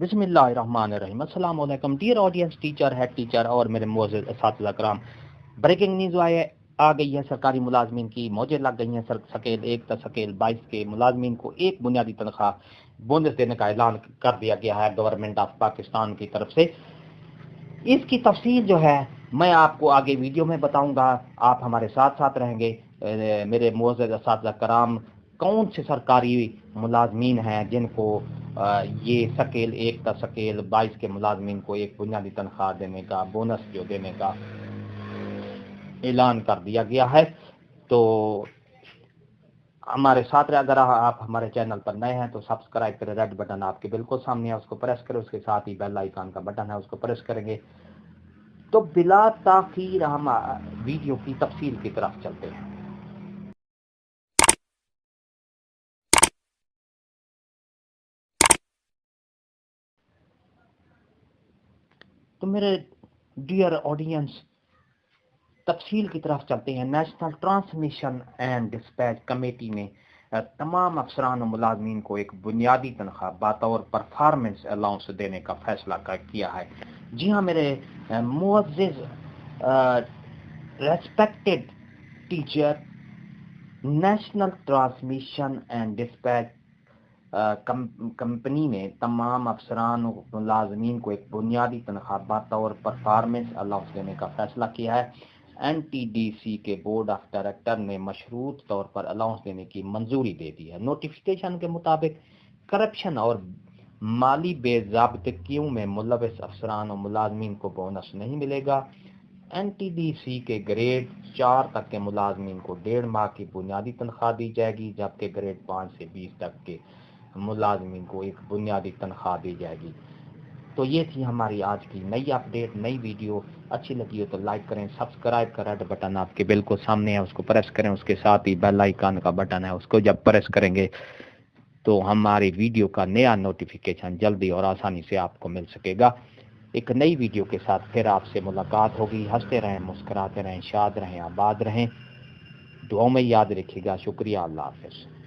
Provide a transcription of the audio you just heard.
बिस्मिल्लाहिर्रहमानिर्रहीम। अस्सलाम वालेकुम dear audience, teacher, head teacher और मेरे मुअज़्ज़ज़ असातिज़ा कराम। ब्रेकिंग न्यूज़ आ गई है। सरकारी मुलाजमीन की मौजें लग गई हैं। सकेल 1 ta सकेल 22 के मुलाजमीन को एक बुनियादी तनख्वाह बोनस देने का ऐलान कर दिया गया है गवर्नमेंट ऑफ पाकिस्तान की तरफ से। इसकी तफसील जो है मैं आपको आगे वीडियो में बताऊंगा। आप हमारे साथ साथ रहेंगे। मेरे मुअज़्ज़ज़ असातिज़ा कराम, कौन से सरकारी मुलाजमीन हैं जिनको ये सकेल 1 ta सकेल 22 के मुलाजमीन को एक बुनियादी तनख्वाह देने का, बोनस जो देने का ऐलान कर दिया गया है। तो हमारे साथ अगर आप हमारे चैनल पर नए हैं तो सब्सक्राइब करें। रेड बटन आपके बिल्कुल सामने है, उसको प्रेस करें। उसके साथ ही बेल आइकन का बटन है, उसको प्रेस करेंगे तो बिला ताखीर हम वीडियो की तफसील की तरफ चलते हैं। तो मेरे डियर ऑडियंस, तफसील की तरफ चलते हैं। National transmission and dispatch committee ने तमाम अफसरान और मुलाजमीन को एक बुनियादी तनख्वाह बतौर परफॉर्मेंस अलाउंस देने का फैसला किया है। जी हाँ मेरे मुअज़्ज़ज़ respected teacher, national transmission and dispatch company ने तमाम अफसरान और मुलाजमीन को एक बुनियादी तनख्वाह बतौर परफॉर्मेंस अलाउंस देने का फैसला किया है। NTDC के बोर्ड ऑफ डायरेक्टर ने मशरूत तौर पर अलाउंस देने की मंजूरी दे दी है। नोटिफिकेशन के मुताबिक करप्शन और माली बेज़ाब्तगियों में मुलविस अफसरान और मुलाजमीन को बोनस नहीं मिलेगा। NTDC के ग्रेड 4 तक के मुलाजमीन को 1.5 माह की बुनियादी तनख्वाह दी जाएगी, जबकि ग्रेड 5 से 20 तक के मुलाजमीन को एक बुनियादी तनख्वाह दी जाएगी। तो ये थी हमारी आज की नई अपडेट, नई वीडियो। अच्छी लगी हो तो लाइक करें, सब्सक्राइब का रेड बटन आपके बिल्कुल सामने है, उसको प्रेस करें। उसके साथ ही बेल आइकन का बटन है, उसको जब प्रेस करेंगे तो हमारी वीडियो का नया नोटिफिकेशन जल्दी और आसानी से आपको मिल सकेगा। एक नई वीडियो के साथ फिर आपसे मुलाकात होगी। हंसते रहें, मुस्कुराते रहें, शाद रहें, आबाद रहें। दुआओं में याद रखिएगा। शुक्रिया। अल्लाह हाफ़िज़।